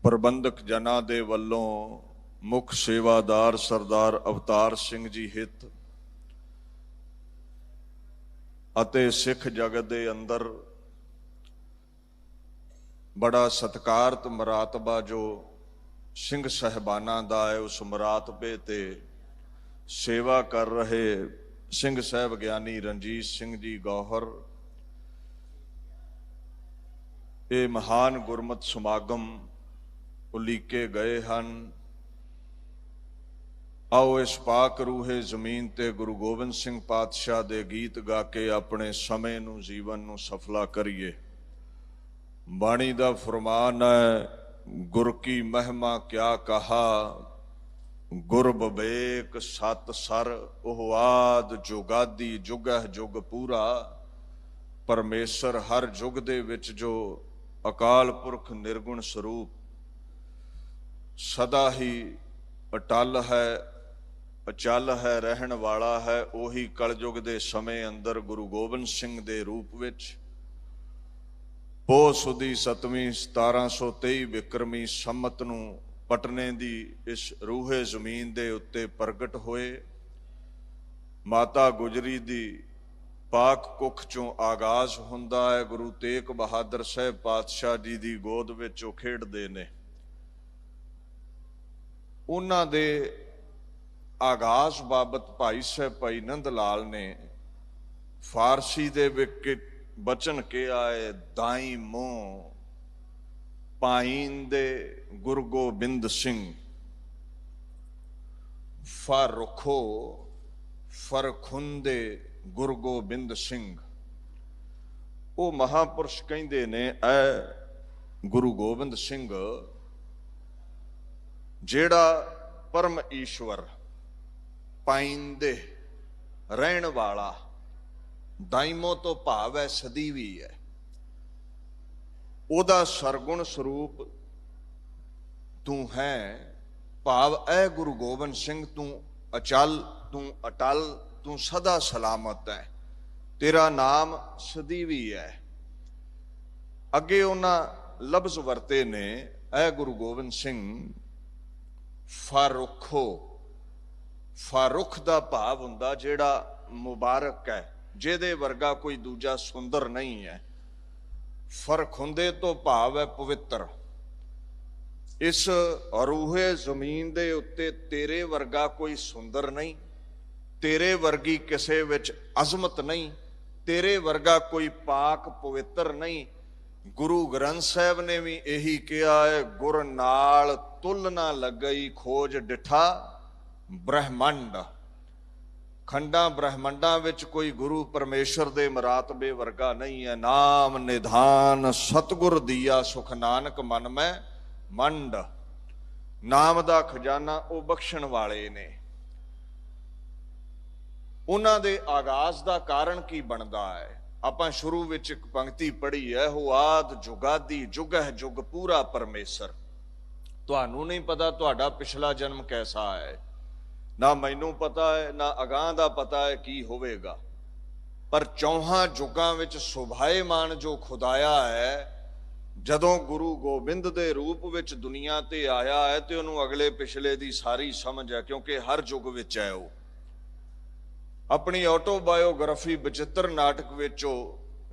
ਪ੍ਰਬੰਧਕ ਜਨਾਂ ਦੇ ਵੱਲੋਂ ਮੁੱਖ ਸੇਵਾਦਾਰ ਸਰਦਾਰ ਅਵਤਾਰ ਸਿੰਘ ਜੀ ਹਿੱਤ ਅਤੇ ਸਿੱਖ ਜਗਤ ਦੇ ਅੰਦਰ ਬੜਾ ਸਤਿਕਾਰਤ ਮਰਾਤਬਾ ਜੋ ਸਿੰਘ ਸਾਹਿਬਾਨਾਂ ਦਾ ਹੈ, ਉਸ ਮਰਾਤਬੇ ਤੇ ਸੇਵਾ ਕਰ ਰਹੇ ਸਿੰਘ ਸਾਹਿਬ ਗਿਆਨੀ ਰਣਜੀਤ ਸਿੰਘ ਜੀ ਗੌਹਰ, ਇਹ ਮਹਾਨ ਗੁਰਮਤ ਸਮਾਗਮ ਉਲੀਕੇ ਗਏ ਹਨ। आओ इस पाक रूहे जमीन ते गुरु गोबिंद सिंह पातशाह दे गीत गा के अपने समय नू जीवन नू सफला करिए। बाणी दा फरमान है, गुर की महिमा क्या कहा, गुर बबेक सत सर ओह आद जुगादी जुगह जुग पूरा। परमेश्वर हर जुग दे विच जो अकाल पुरख निर्गुण स्वरूप सदा ही अटल है, अचल है, रहन वाला है, उही कलयुग दे समय अंदर गुरु गोबिंद सिंह दे रूप विच पोह सुदी 7वीं 1723 विक्रमी संमत नूं पटने दी इस रूहे जमीन दे उत्ते प्रगट होए। माता गुजरी दी पाक कुख चों आगाज हुंदा है। गुरु तेग बहादुर साहब पातशाह जी दी गोद विच ओ खेडदे ने। उन्हां दे आगाज बाबत भाई साहब भाई नंद लाल ने फारसी दे विच बचन के आए, दाई मोह पाइंदे गुरु गोबिंद सिंह, फरखो फरखुंदे गुरु गोबिंद सिंह। वो महापुरुष कहंदे ने ऐ गुरु गोबिंद सिंह जेड़ा परम ईश्वर पाइंदे रहन वाला, दाइमों तो भाव है सदीवी है, ओदा सरगुण स्वरूप तू है। भाव ऐ गुरु गोबिंद सिंह तू अचल, तू अटल, तू सदा सलामत है, तेरा नाम सदीवी है। अगे उन्हां लफ्ज वरते ने, ऐ गुरु गोबिंद सिंह फारुखो। फारुख दा भाव हुंदा जेड़ा मुबारक है, जेदे वर्गा कोई दूजा सुंदर नहीं है। फरखुंदे तो भाव है पवित्र। इस रूहे जमीन दे उत्ते तेरे वर्गा कोई सुंदर नहीं, तेरे वर्गी किसे विच अजमत नहीं, तेरे वर्गा कोई पाक पवित्र नहीं। गुरु ग्रंथ साहब ने भी यही कहा है, गुर नाल तुल ना लगई खोज डिठा ब्रह्मंड। खंडा ब्रह्मंडा विच कोई गुरु परमेश्वर दे मरातबे वर्गा नहीं है। नाम निधान सतगुर दिया सुख नानक मन में मंड। नाम दा खजाना वो बख्शण वाले ने। उन्हां दे आगाज दा कारण की बनदा है? आपां शुरू विच एक पंक्ति पढ़ी है, हो आद जुगादी जुगह जुग पूरा परमेश्वर। तुहानू नहीं पता तुहाडा पिछला जन्म कैसा है, ना मैनू पता है, ना अगां दा पता है की होवेगा, पर चौहां जुगां विच सुभाएमान जो खुदाया है, जदों गुरु गोबिंद दे रूप विच दुनिया ते आया है ते उहनूं अगले पिछले दी सारी समझ है, क्योंकि हर जुग विच है। वो अपनी ऑटोबायोग्राफी बचित्र नाटक विच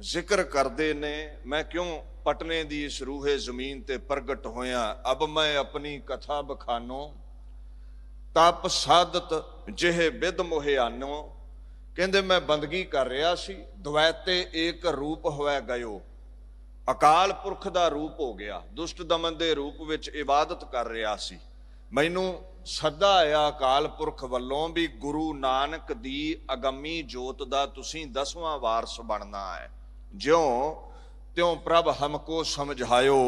जिक्र करते ने, मैं क्यों पटने दी इस रूहे जमीन ते प्रगट होया, अब मैं अपनी कथा बखानो, तप साधत जिहे बिद मोहियानो। कहंदे मैं बंदगी कर रहा सी, द्वैते एक रूप होया गयो। अकाल पुरख दा रूप हो गया, दुष्ट दमन दे रूप विच इबादत कर रहा सी। मैनू सदा आया अकाल पुरख वल्लों भी गुरु नानक दी अगमी जोत दा तुसीं 10वां वारस बनना है। ज्यों त्यों प्रभ हमको समझायो,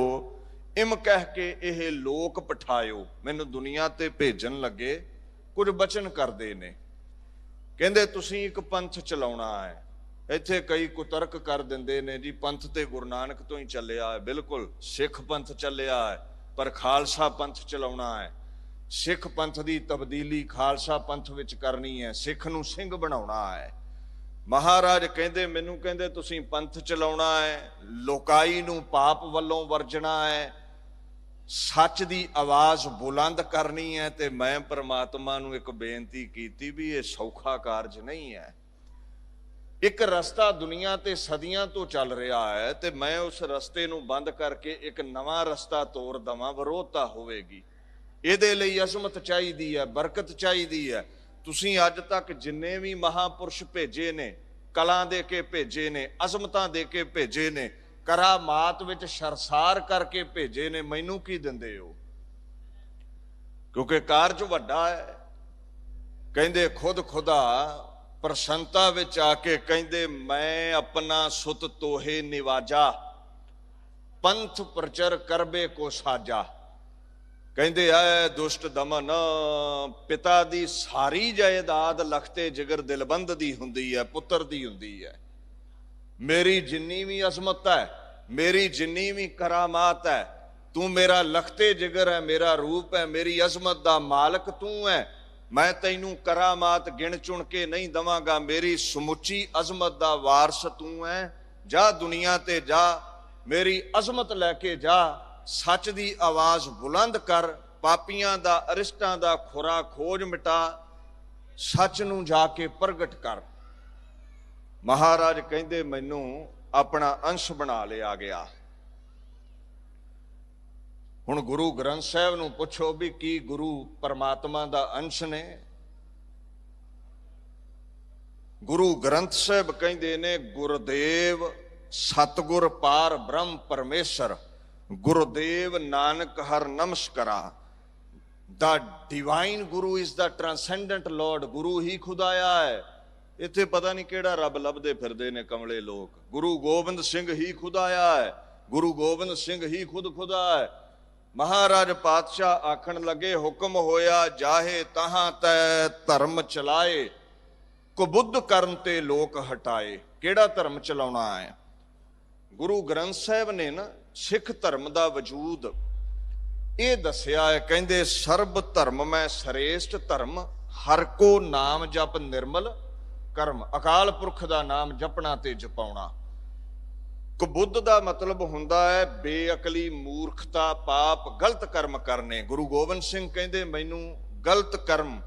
इम कह के यह लोक पठायो। मैनू दुनिया ते भेजन लगे, कुछ बचन करते ने, कहंदे तुसीं एक पंथ चलाउणा है। इत्थे कई कुतर्क कर दिंदे ने जी पंथ ते गुरु नानक तो ही चलिया है। बिल्कुल सिख पंथ चलिया है, पर खालसा पंथ चलाउणा है। सिख पंथ की तब्दीली खालसा पंथ विच करनी है, सिख नूं सिंह बनाउणा है। महाराज कहंदे मैनू कहंदे तुसीं पंथ चलाउणा है, लोकाई नूं पाप वल्लों वर्जना है, ਸੱਚ ਦੀ ਆਵਾਜ਼ ਬੁਲੰਦ ਕਰਨੀ ਹੈ। ਤੇ ਮੈਂ ਪ੍ਰਮਾਤਮਾ ਨੂੰ ਇੱਕ ਬੇਨਤੀ ਕੀਤੀ ਵੀ ਇਹ ਸੌਖਾ ਕਾਰਜ ਨਹੀਂ ਹੈ। ਇੱਕ ਰਸਤਾ ਦੁਨੀਆ ਤੇ ਸਦੀਆਂ ਤੋਂ ਚੱਲ ਰਿਹਾ ਹੈ ਤੇ ਮੈਂ ਉਸ ਰਸਤੇ ਨੂੰ ਬੰਦ ਕਰਕੇ ਇੱਕ ਨਵਾਂ ਰਸਤਾ ਤੋਰ ਦਵਾਂ, ਵਿਰੋਧਤਾ ਹੋਵੇਗੀ। ਇਹਦੇ ਲਈ ਅਜ਼ਮਤ ਚਾਹੀਦੀ ਹੈ, ਬਰਕਤ ਚਾਹੀਦੀ ਹੈ। ਤੁਸੀਂ ਅੱਜ ਤੱਕ ਜਿੰਨੇ ਵੀ ਮਹਾਪੁਰਸ਼ ਭੇਜੇ ਨੇ, ਕਲਾਂ ਦੇ ਕੇ ਭੇਜੇ ਨੇ, ਅਜ਼ਮਤਾਂ ਦੇ ਕੇ ਭੇਜੇ ਨੇ, ਕਰਾਮਾਤ ਵਿੱਚ ਸ਼ਰਸਾਰ ਕਰਕੇ ਭੇਜੇ ਨੇ, ਮੈਨੂੰ ਕੀ ਦਿੰਦੇ ਹੋ? ਕਿਉਂਕਿ ਕਾਰਜ ਵੱਡਾ ਹੈ। ਕਹਿੰਦੇ ਖੁਦ ਖੁਦਾ ਪ੍ਰਸੰਨਤਾ ਵਿੱਚ ਆ ਕੇ ਕਹਿੰਦੇ, ਮੈਂ ਆਪਣਾ ਸੁਤ ਤੋਹੇ ਨਿਵਾਜਾ, ਪੰਥ ਪ੍ਰਚਰ ਕਰਬੇ ਕੋ ਸਾਜਾ। ਕਹਿੰਦੇ ਐ ਦੁਸ਼ਟ ਦਮਨ, ਪਿਤਾ ਦੀ ਸਾਰੀ ਜਾਇਦਾਦ ਲਖਤੇ ਜਿਗਰ ਦਿਲਬੰਦ ਦੀ ਹੁੰਦੀ ਹੈ, ਪੁੱਤਰ ਦੀ ਹੁੰਦੀ ਹੈ। ਮੇਰੀ ਜਿੰਨੀ ਵੀ ਅਜ਼ਮਤ ਹੈ, ਮੇਰੀ ਜਿੰਨੀ ਵੀ ਕਰਾਮਾਤ ਹੈ, ਤੂੰ ਮੇਰਾ ਲਖਤੇ ਜਿਗਰ ਹੈ, ਮੇਰਾ ਰੂਪ ਹੈ, ਮੇਰੀ ਅਜ਼ਮਤ ਦਾ ਮਾਲਕ ਤੂੰ ਹੈ। ਮੈਂ ਤੈਨੂੰ ਕਰਾਮਾਤ ਗਿਣ ਚੁਣ ਕੇ ਨਹੀਂ ਦਵਾਂਗਾ, ਮੇਰੀ ਸਮੁੱਚੀ ਅਜ਼ਮਤ ਦਾ ਵਾਰਸ ਤੂੰ ਹੈ। ਜਾ ਦੁਨੀਆ ਤੇ ਜਾ, ਮੇਰੀ ਅਜ਼ਮਤ ਲੈ ਕੇ ਜਾ, ਸੱਚ ਦੀ ਆਵਾਜ਼ ਬੁਲੰਦ ਕਰ, ਪਾਪੀਆਂ ਦਾ, ਅਰਿਸ਼ਟਾਂ ਦਾ ਖੁਰਾ ਖੋਜ ਮਿਟਾ, ਸੱਚ ਨੂੰ ਜਾ ਕੇ ਪ੍ਰਗਟ ਕਰ। ਮਹਾਰਾਜ ਕਹਿੰਦੇ ਮੈਨੂੰ ਆਪਣਾ ਅੰਸ਼ ਬਣਾ ਲਿਆ ਗਿਆ। ਹੁਣ ਗੁਰੂ ਗ੍ਰੰਥ ਸਾਹਿਬ ਨੂੰ ਪੁੱਛੋ ਵੀ ਕੀ ਗੁਰੂ ਪਰਮਾਤਮਾ ਦਾ ਅੰਸ਼ ਨੇ? ਗੁਰੂ ਗ੍ਰੰਥ ਸਾਹਿਬ ਕਹਿੰਦੇ ਨੇ, ਗੁਰਦੇਵ ਸਤਿਗੁਰ ਪਾਰ ਬ੍ਰਹਮ ਪਰਮੇਸ਼ਰ, ਗੁਰਦੇਵ ਨਾਨਕ ਹਰ ਨਮਸਕਾਰਾ। The divine guru is the transcendent lord. ਗੁਰੂ ਹੀ ਖੁਦਾਇਆ ਹੈ। ਇੱਥੇ ਪਤਾ ਨਹੀਂ ਕਿਹੜਾ ਰੱਬ ਲੱਭਦੇ ਫਿਰਦੇ ਨੇ ਕਮਲੇ ਲੋਕ। ਗੁਰੂ ਗੋਬਿੰਦ ਸਿੰਘ ਹੀ ਖੁਦਾਇਆ ਹੈ, ਗੁਰੂ ਗੋਬਿੰਦ ਸਿੰਘ ਹੀ ਖੁਦਾ ਹੈ। ਮਹਾਰਾਜ ਪਾਤਸ਼ਾਹ ਆਖਣ ਲੱਗੇ, ਹੁਕਮ ਹੋਇਆ ਜਾਹੇ ਤਹਾਂ ਤੈ ਧਰਮ ਚਲਾਏ, ਕੁਬੁੱਧ ਕਰਨ ਤੇ ਲੋਕ ਹਟਾਏ। ਕਿਹੜਾ ਧਰਮ ਚਲਾਉਣਾ ਹੈ? ਗੁਰੂ ਗ੍ਰੰਥ ਸਾਹਿਬ ਨੇ ਨਾ ਸਿੱਖ ਧਰਮ ਦਾ ਵਜੂਦ ਇਹ ਦੱਸਿਆ ਹੈ। ਕਹਿੰਦੇ ਸਰਬ ਧਰਮ ਮੈਂ ਸ੍ਰੇਸ਼ਟ ਧਰਮ, ਹਰ ਕੋ ਨਾਮ ਜਪ ਨਿਰਮਲ ਕਰਮ। ਅਕਾਲ ਪੁਰਖ ਦਾ ਨਾਮ ਜਪਣਾ ਤੇ ਜਪਾਉਣਾ। ਕੁਬੁੱਧ ਦਾ ਮਤਲਬ ਹੁੰਦਾ ਹੈ ਬੇਅਕਲੀ, ਮੂਰਖਤਾ, ਪਾਪ, ਗਲਤ ਕਰਮ ਕਰਨੇ। ਗੁਰੂ ਗੋਬਿੰਦ ਸਿੰਘ ਕਹਿੰਦੇ ਮੈਨੂੰ ਗਲਤ ਕਰਮ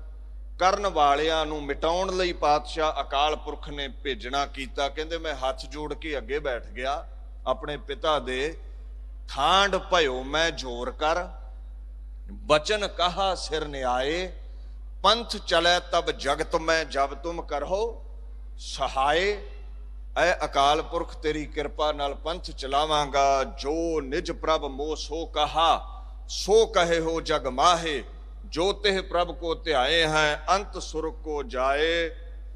ਕਰਨ ਵਾਲਿਆਂ ਨੂੰ ਮਿਟਾਉਣ ਲਈ ਪਾਤਸ਼ਾਹ ਅਕਾਲ ਪੁਰਖ ਨੇ ਭੇਜਣਾ ਕੀਤਾ। ਕਹਿੰਦੇ ਮੈਂ ਹੱਥ ਜੋੜ ਕੇ ਅੱਗੇ ਬੈਠ ਗਿਆ ਆਪਣੇ ਪਿਤਾ ਦੇ, ਠਾਂਡ ਭਇਓ ਮੈਂ ਜੋਰ ਕਰ, ਬਚਨ ਕਹਾ ਸਿਰ ਨਿਆਏ, ਪੰਥ ਚਲੇ ਤਬ ਜਗਤ ਮੈਂ ਜਬ ਤੁਮ ਕਰੋ ਸਹਾਏ। ਐ ਅਕਾਲ ਪੁਰਖ ਤੇਰੀ ਕਿਰਪਾ ਨਾਲ ਪੰਥ ਚਲਾਵਾਂਗਾ। ਜੋ ਨਿਜ ਪ੍ਰਭ ਮੋਹ ਸੋ ਕਹਾ, ਸੋ ਕਹੇ ਹੋ ਜਗ ਮਾਹੇ, ਜੋ ਤਿਹ ਪ੍ਰਭ को ਧਿਆਏ ਹੈ ਅੰਤ ਸੁਰ को ਜਾਏ।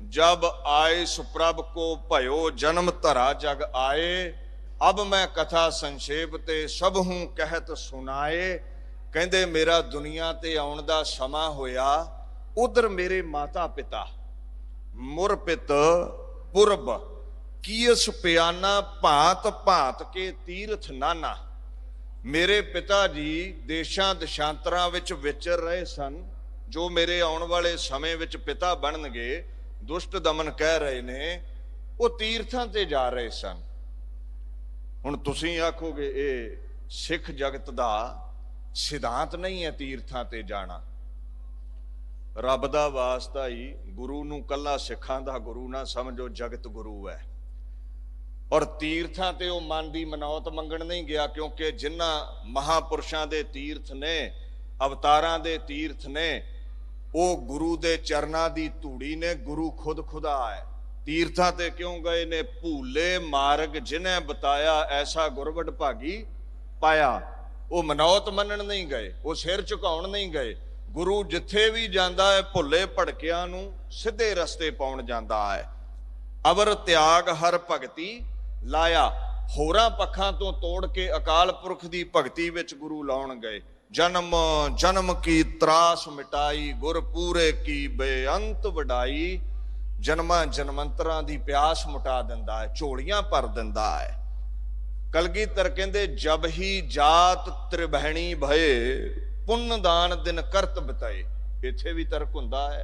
जब आए सुप्रभ को भयो जन्म धरा जग आए, अब मैं कथा संक्षेप ते सब हूं कहत सुनाए। कहते मेरा दुनिया ते आउण दा समा होया, उधर मेरे माता पिता मुरपित पुरब कीस पियाना भांत भांत के तीर्थ नाना। मेरे पिता जी देशां दशांतरां विच विचर रहे सन, जो मेरे आउण वाले समय विच पिता बनणगे, दुष्ट दमन कह रहे ने, वो तीर्थां ते जा रहे सन। हुण तुसीं आखोगे ये सिख जगत दा सिद्धांत नहीं है तीर्थां ते जाना। रब दा वास्ता ही गुरु नूं कल्ला सिखां दा गुरु ना समझो, जगत गुरु है। और तीर्थां ते वो मन दी मनौत मंगण नहीं गया, क्योंकि जिन्हां महापुरुषां दे तीर्थ ने, अवतारां दे तीर्थ ने, वो गुरु दे चरनां दी धूड़ी ने। गुरु खुद खुदा है। तीर्थां ते क्यों गए ने? भूले मार्ग जिन्हें बताया, ऐसा गुरबड़ भागी पाया। वो मनौत मनण नहीं गए, वो सिर झुकाउण नहीं गए। गुरु जिथे भी जांदा है भुले भड़कियां नूं सीधे रस्ते पाउण जांदा है। अवर त्याग हर भगती लाया, होरां पखां तो तोड़ के अकाल पुरख दी भगती विच गुरु लाउण गए। जन्म जन्म की त्रास मिटाई, गुर पूरे की बेअंत वडाई। जन्मां जन्मंतरां दी प्यास मुटा दिंदा है, झोलियां भर दिंदा है। कलगीधर कहंदे जब ही जात त्रिभैणी भये, पुण्य दान दिन करत बिताए। इत्थे भी तर्क हुंदा है।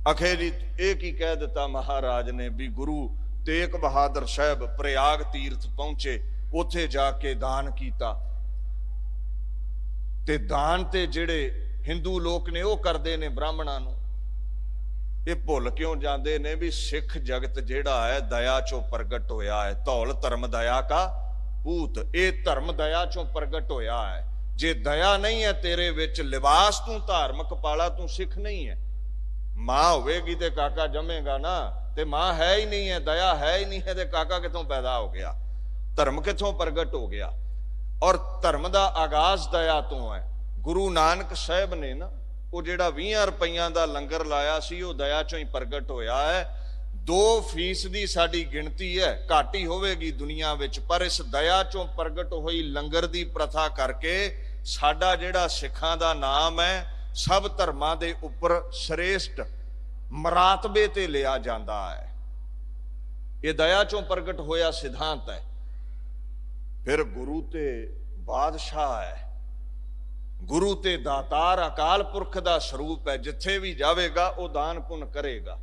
अखेरी एक ही कह दिता महाराज ने भी गुरु तेग बहादुर साहब प्रयाग तीर्थ पहुंचे, उत्थे जाके दान कीता। ਤੇ ਦਾਨ ਤੇ ਜਿਹੜੇ ਹਿੰਦੂ ਲੋਕ ਨੇ ਉਹ ਕਰਦੇ ਨੇ ਬ੍ਰਾਹਮਣਾਂ ਨੂੰ। ਇਹ ਭੁੱਲ ਕਿਉਂ ਜਾਂਦੇ ਨੇ ਵੀ ਸਿੱਖ ਜਗਤ ਜਿਹੜਾ ਹੈ ਦਇਆ ਚੋਂ ਪ੍ਰਗਟ ਹੋਇਆ ਹੈ। ਧੌਲ ਧਰਮ ਦਇਆ ਕਾ ਪੂਤ, ਇਹ ਧਰਮ ਦਇਆ ਚੋਂ ਪ੍ਰਗਟ ਹੋਇਆ ਹੈ। ਜੇ ਦਇਆ ਨਹੀਂ ਹੈ ਤੇਰੇ ਵਿੱਚ, ਲਿਬਾਸ ਤੂੰ ਧਾਰਮਿਕ ਪਾਲਾ, ਤੂੰ ਸਿੱਖ ਨਹੀਂ ਹੈ। ਮਾਂ ਹੋਵੇਗੀ ਤੇ ਕਾਕਾ ਜੰਮੇਗਾ ਨਾ, ਤੇ ਮਾਂ ਹੈ ਹੀ ਨਹੀਂ ਹੈ, ਦਇਆ ਹੈ ਹੀ ਨਹੀਂ ਹੈ, ਤੇ ਕਾਕਾ ਕਿੱਥੋਂ ਪੈਦਾ ਹੋ ਗਿਆ, ਧਰਮ ਕਿੱਥੋਂ ਪ੍ਰਗਟ ਹੋ ਗਿਆ। ਔਰ ਧਰਮ ਦਾ ਆਗਾਜ਼ ਦਇਆ ਤੋਂ ਹੈ। ਗੁਰੂ ਨਾਨਕ ਸਾਹਿਬ ਨੇ ਨਾ ਉਹ ਜਿਹੜਾ 20 ਰੁਪਈਆਂ ਦਾ ਲੰਗਰ ਲਾਇਆ ਸੀ, ਉਹ ਦਇਆ ਚੋਂ ਹੀ ਪ੍ਰਗਟ ਹੋਇਆ ਹੈ। 2% ਦੀ ਸਾਡੀ ਗਿਣਤੀ ਹੈ, ਘੱਟ ਹੀ ਹੋਵੇਗੀ ਦੁਨੀਆ ਵਿੱਚ, ਪਰ ਇਸ ਦਇਆ ਚੋਂ ਪ੍ਰਗਟ ਹੋਈ ਲੰਗਰ ਦੀ ਪ੍ਰਥਾ ਕਰਕੇ ਸਾਡਾ ਜਿਹੜਾ ਸਿੱਖਾਂ ਦਾ ਨਾਮ ਹੈ ਸਭ ਧਰਮਾਂ ਦੇ ਉੱਪਰ ਸ੍ਰੇਸ਼ਟ ਮਰਾਤਬੇ ਤੇ ਲਿਆ ਜਾਂਦਾ ਹੈ। ਇਹ ਦਇਆ ਚੋਂ ਪ੍ਰਗਟ ਹੋਇਆ ਸਿਧਾਂਤ ਹੈ। ਫਿਰ ਗੁਰੂ ਤੇ ਬਾਦਸ਼ਾਹ ਹੈ, ਗੁਰੂ ਤੇ ਦਾਤਾਰ ਅਕਾਲ ਪੁਰਖ ਦਾ ਸਰੂਪ ਹੈ। ਜਿੱਥੇ ਵੀ ਜਾਵੇਗਾ ਉਹ ਦਾਨ ਪੁੰਨ ਕਰੇਗਾ।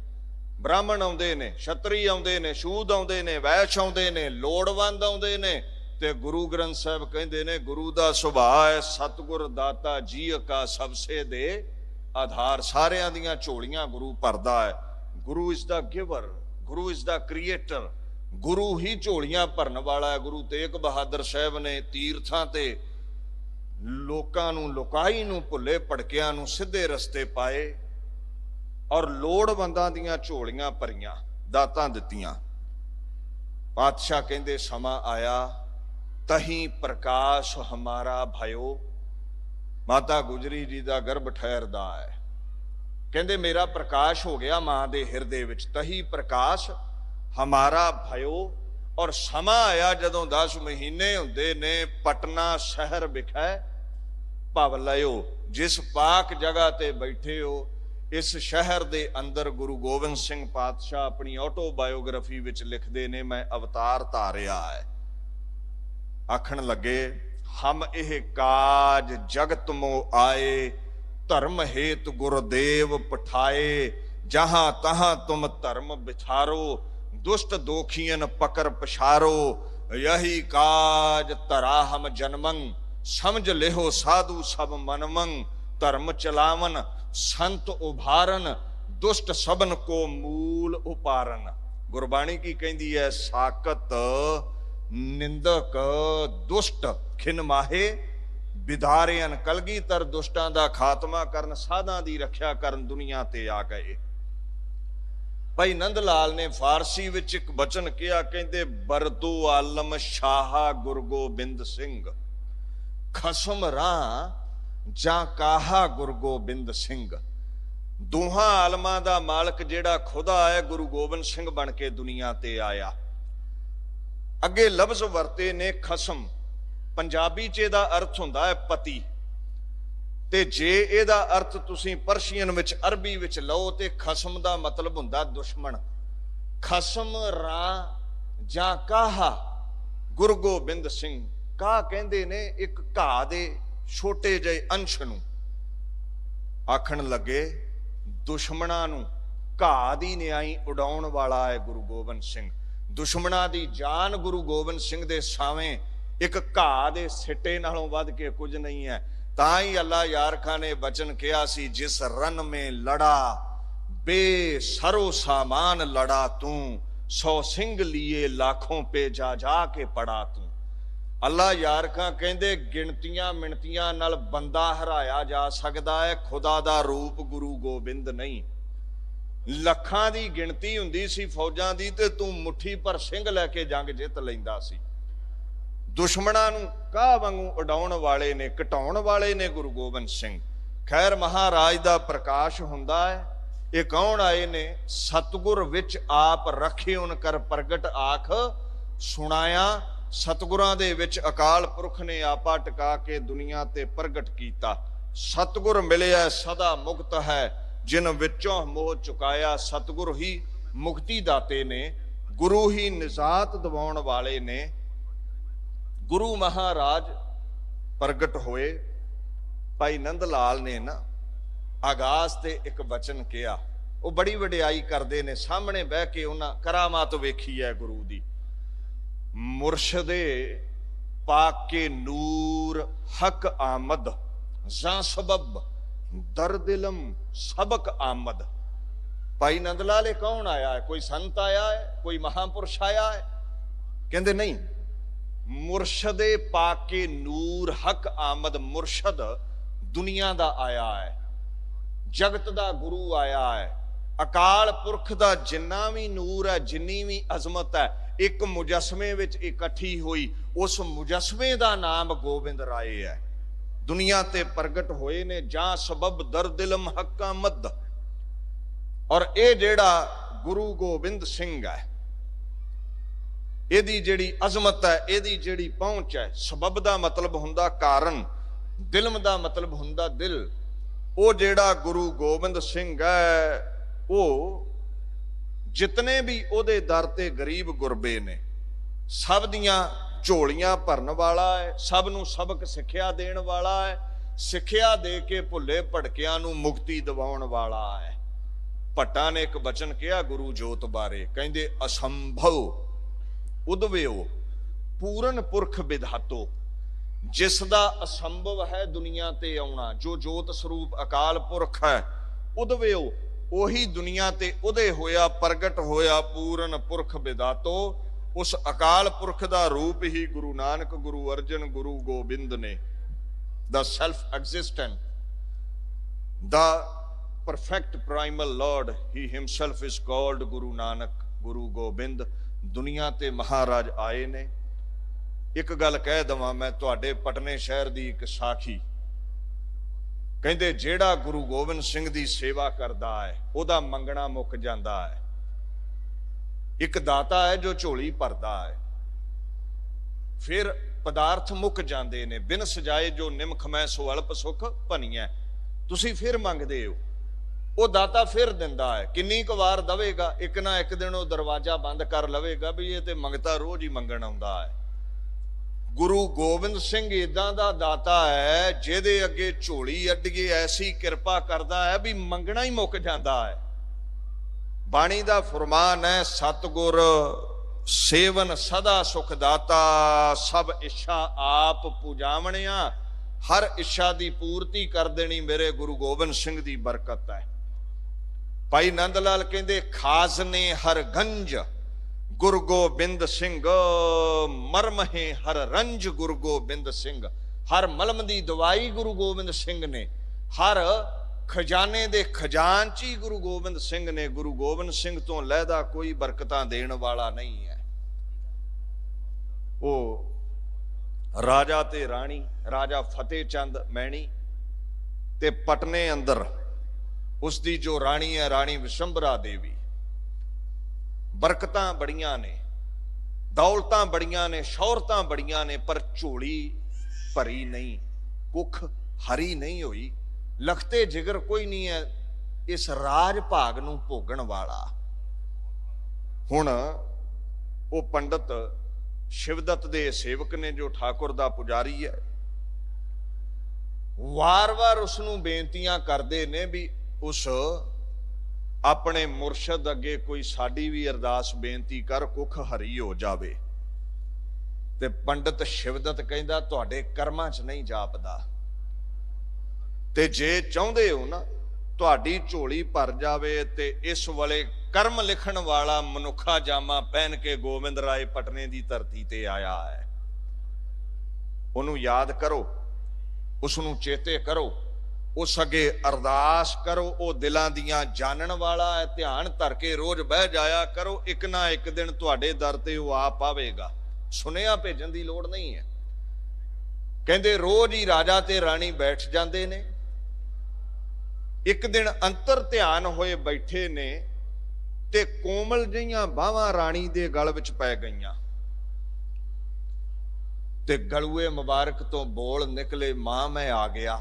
ਬ੍ਰਾਹਮਣ ਆਉਂਦੇ ਨੇ, ਛਤਰੀ ਆਉਂਦੇ ਨੇ, ਸ਼ੂਦ ਆਉਂਦੇ ਨੇ, ਵੈਸ਼ ਆਉਂਦੇ ਨੇ, ਲੋੜਵੰਦ ਆਉਂਦੇ ਨੇ, ਤੇ ਗੁਰੂ ਗ੍ਰੰਥ ਸਾਹਿਬ ਕਹਿੰਦੇ ਨੇ ਗੁਰੂ ਦਾ ਸੁਭਾਅ ਹੈ ਸਤਿਗੁਰ ਦਾਤਾ ਜੀ ਕਾ ਸਬਸੇ ਦੇ ਆਧਾਰ। ਸਾਰਿਆਂ ਦੀਆਂ ਝੋਲੀਆਂ ਗੁਰੂ ਭਰਦਾ ਹੈ। Guru is the giver, guru is the creator, ਗੁਰੂ ਹੀ ਝੋਲੀਆਂ ਭਰਨ ਵਾਲਾ ਹੈ। ਗੁਰੂ ਤੇਗ ਬਹਾਦਰ ਸਾਹਿਬ ਨੇ ਤੀਰਥਾਂ ਤੇ ਲੋਕਾਂ ਨੂੰ, ਲੋਕਾਈ ਨੂੰ, ਭੁੱਲੇ ਭੜਕਿਆਂ ਨੂੰ ਸਿੱਧੇ ਰਸਤੇ ਪਾਏ ਔਰ ਲੋੜਵੰਦਾਂ ਦੀਆਂ ਝੋਲੀਆਂ ਭਰੀਆਂ, ਦਾਤਾਂ ਦਿੱਤੀਆਂ। ਪਾਤਸ਼ਾਹ ਕਹਿੰਦੇ ਸਮਾਂ ਆਇਆ ਤਹੀਂ ਪ੍ਰਕਾਸ਼ ਹਮਾਰਾ ਭਇਓ। ਮਾਤਾ ਗੁਜਰੀ ਜੀ ਦਾ ਗਰਭ ਠਹਿਰਦਾ ਹੈ, ਕਹਿੰਦੇ ਮੇਰਾ ਪ੍ਰਕਾਸ਼ ਹੋ ਗਿਆ ਮਾਂ ਦੇ ਹਿਰਦੇ ਵਿੱਚ। ਤਹੀਂ ਪ੍ਰਕਾਸ਼ ਹਮਾਰਾ ਭਇਓ। ਔਰ ਸਮਾਂ ਆਇਆ ਜਦੋਂ 10 ਮਹੀਨੇ ਹੁੰਦੇ ਨੇ, ਪਟਨਾ ਸ਼ਹਿਰ ਵਿਖੇ ਭਵ ਲਿਓ। ਜਿਸ ਪਾਕ ਜਗ੍ਹਾ ਤੇ ਬੈਠੇ ਹੋ, ਇਸ ਸ਼ਹਿਰ ਦੇ ਅੰਦਰ ਗੁਰੂ ਗੋਬਿੰਦ ਸਿੰਘ ਪਾਤਸ਼ਾਹ ਆਪਣੀ ਆਟੋਬਾਇਓਗ੍ਰਾਫੀ ਵਿੱਚ ਲਿਖਦੇ ਨੇ, ਮੈਂ ਅਵਤਾਰ ਧਾਰਿਆ ਹੈ। ਆਖਣ ਲੱਗੇ ਹਮ ਇਹ ਕਾਜ ਜਗਤ ਮੋ ਆਏ, ਧਰਮ ਹੇਤ ਗੁਰਦੇਵ ਪਠਾਏ। ਜਹਾਂ ਤਹਾਂ ਤੁਮ ਧਰਮ ਵਿਚਾਰੋ, ਦੁਸ਼ਟ ਦੋਖੀਨ ਪਕਰ ਪਛਾਰੋ। ਯਹੀ ਕਾਜ ਧਰਾ ਹਮ ਜਨਮੰ, ਸਮਝ ਲਿਹੋ ਸਾਧੂ ਸਭ ਮਨਮੰ। ਧਰਮ ਚਲਾਵਨ ਸੰਤ ਉਭਾਰਨ, ਦੁਸ਼ਟ ਸਭਨ ਕੋ ਮੂਲ ਉਪਾਰਨ। ਗੁਰਬਾਣੀ ਕੀ ਕਹਿੰਦੀ ਹੈ? ਸਾਕਤ ਨਿੰਦਕ ਦੁਸ਼ਟ ਖਿਨ ਮਾਹੇ ਵਿਧਾਰਿਆਨ। ਕਲਗੀਧਰ ਦੁਸ਼ਟਾਂ ਦਾ ਖਾਤਮਾ ਕਰਨ, ਸਾਧਾਂ ਦੀ ਰੱਖਿਆ ਕਰਨ ਦੁਨੀਆ ਤੇ ਆ ਗਏ। ਭਾਈ ਨੰਦ ਲਾਲ ਨੇ ਫਾਰਸੀ ਵਿੱਚ ਇੱਕ ਬਚਨ ਕਿਹਾ, ਕਹਿੰਦੇ ਬਰਦੋ ਆਲਮ ਸ਼ਾਹ ਗੁਰੂ ਗੋਬਿੰਦ ਸਿੰਘ, ਖਸਮ ਰਾਹ ਜਾਂ ਕਾਹਾ ਗੁਰੂ ਗੋਬਿੰਦ ਸਿੰਘ। ਦੋਹਾਂ ਆਲਮਾਂ ਦਾ ਮਾਲਕ ਜਿਹੜਾ ਖੁਦਾ ਹੈ, ਗੁਰੂ ਗੋਬਿੰਦ ਸਿੰਘ ਬਣ ਕੇ ਦੁਨੀਆ ਤੇ ਆਇਆ। ਅੱਗੇ ਲਫ਼ਜ਼ ਵਰਤੇ ਨੇ ਖਸਮ, ਪੰਜਾਬੀ 'ਚ ਇਹਦਾ ਅਰਥ ਹੁੰਦਾ ਹੈ ਪਤੀ, ਤੇ ਜੇ ਇਹਦਾ ਅਰਥ ਤੁਸੀਂ ਪਰਸ਼ੀਅਨ ਵਿੱਚ, ਅਰਬੀ ਵਿੱਚ ਲਓ ਤੇ ਖਸਮ ਦਾ ਮਤਲਬ ਹੁੰਦਾ ਦੁਸ਼ਮਣ। ਖਸਮ ਰਾਂ ਜਾਂ ਕਾਹਾ ਗੁਰੂ ਗੋਬਿੰਦ ਸਿੰਘ। ਕਾਹ ਕਹਿੰਦੇ ਨੇ ਇੱਕ ਘਾਹ ਦੇ ਛੋਟੇ ਜਿਹੇ ਅੰਸ਼ ਨੂੰ। ਆਖਣ ਲੱਗੇ ਦੁਸ਼ਮਣਾਂ ਨੂੰ ਘਾਹ ਦੀ ਨਿਆਈ ਉਡਾਉਣ ਵਾਲਾ ਹੈ ਗੁਰੂ ਗੋਬਿੰਦ ਸਿੰਘ। ਦੁਸ਼ਮਣਾਂ ਦੀ ਜਾਨ ਗੁਰੂ ਗੋਬਿੰਦ ਸਿੰਘ ਦੇ ਸਾਵੇਂ ਇੱਕ ਘਾਹ ਦੇ ਸਿੱਟੇ ਨਾਲੋਂ ਵੱਧ ਕੇ ਕੁਝ ਨਹੀਂ ਹੈ। ਤਾਂ ਹੀ ਅੱਲਾ ਯਾਰ ਖਾਂ ਨੇ ਬਚਨ ਕਿਹਾ ਸੀ, ਜਿਸ ਰਨ ਮੇ ਲੜਾ ਬੇ ਸਰੋ ਸਾਮਾਨ ਲੜਾ ਤੂੰ, 100 ਸਿੰਘ ਲੀਏ ਲਾਖੋਂ ਪੇ ਜਾ ਜਾ ਕੇ ਪੜਾ ਤੂੰ। ਅੱਲਾ ਯਾਰ ਖਾਂ ਕਹਿੰਦੇ ਗਿਣਤੀਆਂ ਮਿਣਤੀਆਂ ਨਾਲ ਬੰਦਾ ਹਰਾਇਆ ਜਾ ਸਕਦਾ ਹੈ, ਖੁਦਾ ਦਾ ਰੂਪ ਗੁਰੂ ਗੋਬਿੰਦ ਨਹੀਂ। ਲੱਖਾਂ ਦੀ ਗਿਣਤੀ ਹੁੰਦੀ ਸੀ ਫੌਜਾਂ ਦੀ, ਤੇ ਤੂੰ ਮੁੱਠੀ ਭਰ ਸਿੰਘ ਲੈ ਕੇ ਜੰਗ ਜਿੱਤ ਲੈਂਦਾ ਸੀ। ਦੁਸ਼ਮਣਾਂ ਨੂੰ ਕਾਹ ਵਾਂਗੂ ਉਡਾਉਣ ਵਾਲੇ ਨੇ, ਘਟਾਉਣ ਵਾਲੇ ਨੇ ਗੁਰੂ ਗੋਬਿੰਦ ਸਿੰਘ। ਖੈਰ ਮਹਾਰਾਜ ਦਾ ਪ੍ਰਕਾਸ਼ ਹੁੰਦਾ ਹੈ। ਇਹ ਕੌਣ ਆਏ ਨੇ? ਸਤਿਗੁਰ ਵਿੱਚ ਆਪ ਰਖਿਉਨ ਕਰ ਪ੍ਰਗਟ ਆਖ ਸੁਣਾਇਆ। ਸਤਿਗੁਰਾਂ ਦੇ ਵਿੱਚ ਅਕਾਲ ਪੁਰਖ ਨੇ ਆਪਾ ਟਿਕਾ ਕੇ ਦੁਨੀਆ ਤੇ ਪ੍ਰਗਟ ਕੀਤਾ। ਸਤਿਗੁਰ ਮਿਲਿਆ ਸਦਾ ਮੁਕਤ ਹੈ, ਜਿਨ ਵਿੱਚੋਂ ਮੋਹ ਚੁਕਾਇਆ। ਸਤਿਗੁਰ ਹੀ ਮੁਕਤੀ ਦਾਤੇ ਨੇ, ਗੁਰੂ ਹੀ ਨਿਜਾਤ ਦਿਵਾਉਣ ਵਾਲੇ ਨੇ। ਗੁਰੂ ਮਹਾਰਾਜ ਪ੍ਰਗਟ ਹੋਏ। ਭਾਈ ਨੰਦ ਲਾਲ ਨੇ ਨਾ ਆਗਾਜ਼ ਤੇ ਇੱਕ ਬਚਨ ਕਿਹਾ, ਉਹ ਬੜੀ ਵਡਿਆਈ ਕਰਦੇ ਨੇ। ਸਾਹਮਣੇ ਬਹਿ ਕੇ ਉਹਨਾਂ ਕਰਾਮਾਤ ਵੇਖੀ ਹੈ ਗੁਰੂ ਦੀ। ਮੁਰਸ਼ਦੇ ਪਾਕੇ ਨੂਰ ਹਕ ਆਮਦ, ਜਾਂ ਸਬਬ ਦਰਦ ਇਲਮ ਸਬਕ ਆਮਦ। ਭਾਈ ਨੰਦ ਲਾਲ ਇਹ ਕੌਣ ਆਇਆ ਹੈ? ਕੋਈ ਸੰਤ ਆਇਆ ਹੈ? ਕੋਈ ਮਹਾਂਪੁਰਸ਼ ਆਇਆ ਹੈ? ਕਹਿੰਦੇ ਨਹੀਂ, ਮੁਰਸ਼ਦੇ ਪਾਕੇ ਨੂਰ ਹਕ ਆਮਦ। ਮੁਰਸ਼ਦ ਦੁਨੀਆ ਦਾ ਆਇਆ ਹੈ, ਜਗਤ ਦਾ ਗੁਰੂ ਆਇਆ ਹੈ। ਅਕਾਲ ਪੁਰਖ ਦਾ ਜਿੰਨਾ ਵੀ ਨੂਰ ਹੈ, ਜਿੰਨੀ ਵੀ ਅਜ਼ਮਤ ਹੈ, ਇੱਕ ਮੁਜਸਮੇ ਵਿੱਚ ਇਕੱਠੀ ਹੋਈ। ਉਸ ਮੁਜਸਮੇ ਦਾ ਨਾਮ ਗੋਬਿੰਦ ਰਾਏ ਹੈ। ਦੁਨੀਆ ਤੇ ਪ੍ਰਗਟ ਹੋਏ ਨੇ ਜਾਂ ਸਬਬ ਦਰਦ ਇਲਮ ਹਕ ਆਮਦ। ਔਰ ਇਹ ਜਿਹੜਾ ਗੁਰੂ ਗੋਬਿੰਦ ਸਿੰਘ ਹੈ, ਇਹਦੀ ਜਿਹੜੀ ਅਜ਼ਮਤ ਹੈ, ਇਹਦੀ ਜਿਹੜੀ ਪਹੁੰਚ ਹੈ, ਸਬਬ ਦਾ ਮਤਲਬ ਹੁੰਦਾ ਕਾਰਨ, ਦਿਲਮ ਦਾ ਮਤਲਬ ਹੁੰਦਾ ਦਿਲ। ਉਹ ਜਿਹੜਾ ਗੁਰੂ ਗੋਬਿੰਦ ਸਿੰਘ ਹੈ, ਉਹ ਜਿਤਨੇ ਵੀ ਉਹਦੇ ਦਰ ਤੇ ਗਰੀਬ ਗੁਰਬੇ ਨੇ, ਸਭ ਦੀਆਂ ਝੋਲੀਆਂ ਭਰਨ ਵਾਲਾ ਹੈ, ਸਭ ਨੂੰ ਸਬਕ ਸਿੱਖਿਆ ਦੇਣ ਵਾਲਾ ਹੈ, ਸਿੱਖਿਆ ਦੇ ਕੇ ਭੁੱਲੇ ਭਟਕਿਆਂ ਨੂੰ ਮੁਕਤੀ ਦਿਵਾਉਣ ਵਾਲਾ ਹੈ। ਭੱਟਾਂ ਨੇ ਇੱਕ ਬਚਨ ਕਿਹਾ ਗੁਰੂ ਜੋਤ ਬਾਰੇ, ਕਹਿੰਦੇ ਅਸੰਭਵ ਉਦਵਿਓ ਪੂਰਨ ਪੁਰਖ ਵਿਧਾਤੋ। ਜਿਸ ਦਾ ਅਸੰਭਵ ਹੈ ਦੁਨੀਆ ਤੇ ਆਉਣਾ, ਜੋ ਜੋਤ ਸਰੂਪ ਅਕਾਲ ਪੁਰਖ ਹੈ, ਉਦਵਿਓ ਉਹੀ ਦੁਨੀਆ ਤੇ ਉਦੇ ਹੋਇਆ, ਪ੍ਰਗਟ ਹੋਇਆ ਪੂਰਨ ਪੁਰਖ ਵਿਧਾਤੋ। ਉਸ ਅਕਾਲ ਪੁਰਖ ਦਾ ਰੂਪ ਹੀ ਗੁਰੂ ਨਾਨਕ, ਗੁਰੂ ਅਰਜਨ, ਗੁਰੂ ਗੋਬਿੰਦ ਨੇ। ਦਾ self ਐਗਜ਼ਿਸਟੈਂਟ, the perfect primal Lord, he himself is called Guru Nanak, Guru Gobind। ਦੁਨੀਆ ਤੇ ਮਹਾਰਾਜ ਆਏ ਨੇ। ਇੱਕ ਗੱਲ ਕਹਿ ਦਵਾਂ ਮੈਂ ਤੁਹਾਡੇ ਪਟਨੇ ਸ਼ਹਿਰ ਦੀ ਇੱਕ ਸਾਖੀ। ਕਹਿੰਦੇ ਜਿਹੜਾ ਗੁਰੂ ਗੋਬਿੰਦ ਸਿੰਘ ਦੀ ਸੇਵਾ ਕਰਦਾ ਹੈ, ਉਹਦਾ ਮੰਗਣਾ ਮੁੱਕ ਜਾਂਦਾ ਹੈ। ਇੱਕ ਦਾਤਾ ਹੈ ਜੋ ਝੋਲੀ ਭਰਦਾ ਹੈ, ਫਿਰ ਪਦਾਰਥ ਮੁੱਕ ਜਾਂਦੇ ਨੇ। ਬਿਨ ਸਜਾਏ ਜੋ ਨਿਮਖ ਮੈਂ ਸੋ ਅਲਪ ਸੁਖ ਭਨੀਐ। ਤੁਸੀਂ ਫਿਰ ਮੰਗਦੇ ਹੋ, ਉਹ ਦਾਤਾ ਫਿਰ ਦਿੰਦਾ ਹੈ। ਕਿੰਨੀ ਕੁ ਵਾਰ ਦਵੇਗਾ? ਇੱਕ ਨਾ ਇੱਕ ਦਿਨ ਉਹ ਦਰਵਾਜ਼ਾ ਬੰਦ ਕਰ ਲਵੇਗਾ ਵੀ ਇਹ ਤੇ ਮੰਗਤਾ ਰੋਜ਼ ਹੀ ਮੰਗਣ ਆਉਂਦਾ ਹੈ। ਗੁਰੂ ਗੋਬਿੰਦ ਸਿੰਘ ਇਦਾਂ ਦਾ ਦਾਤਾ ਹੈ ਜਿਹਦੇ ਅੱਗੇ ਝੋਲੀ ਅੱਡੀਏ ਐਸੀ ਕਿਰਪਾ ਕਰਦਾ ਹੈ ਵੀ ਮੰਗਣਾ ਹੀ ਮੁੱਕ ਜਾਂਦਾ ਹੈ। ਬਾਣੀ ਦਾ ਫਰਮਾਨ ਹੈ, ਸਤਿਗੁਰ ਸੇਵਨ ਸਦਾ ਸੁਖ ਦਾਤਾ, ਸਭ ਇੱਛਾ ਆਪ ਪੁਜਾਵਣਿਆ। ਹਰ ਇੱਛਾ ਦੀ ਪੂਰਤੀ ਕਰ ਦੇਣੀ ਮੇਰੇ ਗੁਰੂ ਗੋਬਿੰਦ ਸਿੰਘ ਦੀ ਬਰਕਤ ਹੈ। ਭਾਈ ਨੰਦ ਲਾਲ ਕਹਿੰਦੇ ਖਾਜ਼ਨੇ ਹਰ ਗੰਜ ਗੁਰੂ ਗੋਬਿੰਦ ਸਿੰਘ, ਮਰਮਹੇ ਹਰ ਰੰਜ ਗੁਰੂ ਗੋਬਿੰਦ ਸਿੰਘ। ਹਰ ਮਲਮ ਦੀ ਦਵਾਈ ਗੁਰੂ ਗੋਬਿੰਦ ਸਿੰਘ ਨੇ, ਹਰ ਖਜ਼ਾਨੇ ਦੇ ਖਜ਼ਾਨਚੀ ਗੁਰੂ ਗੋਬਿੰਦ ਸਿੰਘ ਨੇ। ਗੁਰੂ ਗੋਬਿੰਦ ਸਿੰਘ ਤੋਂ ਲਹਿਦਾ ਕੋਈ ਬਰਕਤਾਂ ਦੇਣ ਵਾਲਾ ਨਹੀਂ ਹੈ। ਉਹ ਰਾਜਾ ਤੇ ਰਾਣੀ, ਰਾਜਾ ਫਤਿਹ ਚੰਦ ਮੈਣੀ ਤੇ ਪਟਨੇ ਅੰਦਰ ਉਸ ਦੀ ਜੋ ਰਾਣੀ ਹੈ, ਰਾਣੀ ਵਿਸ਼ੰਬਰਾ ਦੇਵੀ। ਬਰਕਤਾਂ ਬੜੀਆਂ ਨੇ, ਦੌਲਤਾਂ ਬੜੀਆਂ ਨੇ, ਸ਼ੌਹਰਤਾਂ ਬੜੀਆਂ ਨੇ, ਪਰ ਝੋਲੀ ਭਰੀ ਨਹੀਂ, ਕੁੱਖ ਹਰੀ ਨਹੀਂ ਹੋਈ। ਲਖਤੇ ਜਿਗਰ ਕੋਈ ਨਹੀਂ ਹੈ ਇਸ ਰਾਜ ਭਾਗ ਨੂੰ ਭੋਗਣ ਵਾਲਾ। ਹੁਣ ਉਹ ਪੰਡਤ ਸ਼ਿਵਦੱਤ ਦੇ ਸੇਵਕ ਨੇ ਜੋ ਠਾਕੁਰ ਦਾ ਪੁਜਾਰੀ ਹੈ, ਵਾਰ-ਵਾਰ ਉਸ ਨੂੰ ਬੇਨਤੀਆਂ ਕਰਦੇ ਨੇ ਵੀ ਉਸ ਆਪਣੇ ਮੁਰਸ਼ਦ ਅੱਗੇ ਕੋਈ ਸਾਡੀ ਵੀ ਅਰਦਾਸ ਬੇਨਤੀ ਕਰ, ਕੁੱਖ ਹਰੀ ਹੋ ਜਾਵੇ। ਤੇ ਪੰਡਤ ਸ਼ਿਵਦੱਤ ਕਹਿੰਦਾ ਤੁਹਾਡੇ ਕਰਮਾਂ 'ਚ ਨਹੀਂ ਜਾਪਦਾ, ਤੇ ਜੇ ਚਾਹੁੰਦੇ ਹੋ ਨਾ ਤੁਹਾਡੀ ਝੋਲੀ ਭਰ ਜਾਵੇ ਤੇ ਇਸ ਵੇਲੇ ਕਰਮ ਲਿਖਣ ਵਾਲਾ ਮਨੁੱਖਾ ਜਾਮਾ ਪਹਿਨ ਕੇ ਗੋਬਿੰਦ ਰਾਏ ਪਟਨੇ ਦੀ ਧਰਤੀ ਤੇ ਆਇਆ ਹੈ। ਉਹਨੂੰ ਯਾਦ ਕਰੋ, ਉਸ ਨੂੰ ਚੇਤੇ ਕਰੋ, ਉਸ ਅੱਗੇ ਅਰਦਾਸ ਕਰੋ। ਉਹ ਦਿਲਾਂ ਦੀਆਂ ਜਾਣਨ ਵਾਲਾ ਹੈ। ਧਿਆਨ ਧਰ ਕੇ ਰੋਜ਼ ਬਹਿ ਜਾਇਆ ਕਰੋ, ਇੱਕ ਨਾ ਇੱਕ ਦਿਨ ਤੁਹਾਡੇ ਦਰ ਤੇ ਉਹ ਆ ਪਾਵੇਗਾ। ਸੁਨੇਹਾ ਭੇਜਣ ਦੀ ਲੋੜ ਨਹੀਂ ਹੈ। ਕਹਿੰਦੇ ਰੋਜ਼ ਹੀ ਰਾਜਾ ਤੇ ਰਾਣੀ ਬੈਠ ਜਾਂਦੇ ਨੇ। ਇੱਕ ਦਿਨ ਅੰਤਰ ਧਿਆਨ ਹੋਏ ਬੈਠੇ ਨੇ ਤੇ ਕੋਮਲ ਜਿਹੀਆਂ ਬਾਹਾਂ ਰਾਣੀ ਦੇ ਗਲ ਵਿੱਚ ਪੈ ਗਈਆਂ ਤੇ ਗਲੂਏ ਮੁਬਾਰਕ ਤੋਂ ਬੋਲ ਨਿਕਲੇ, ਮਾਂ ਮੈਂ ਆ ਗਿਆ।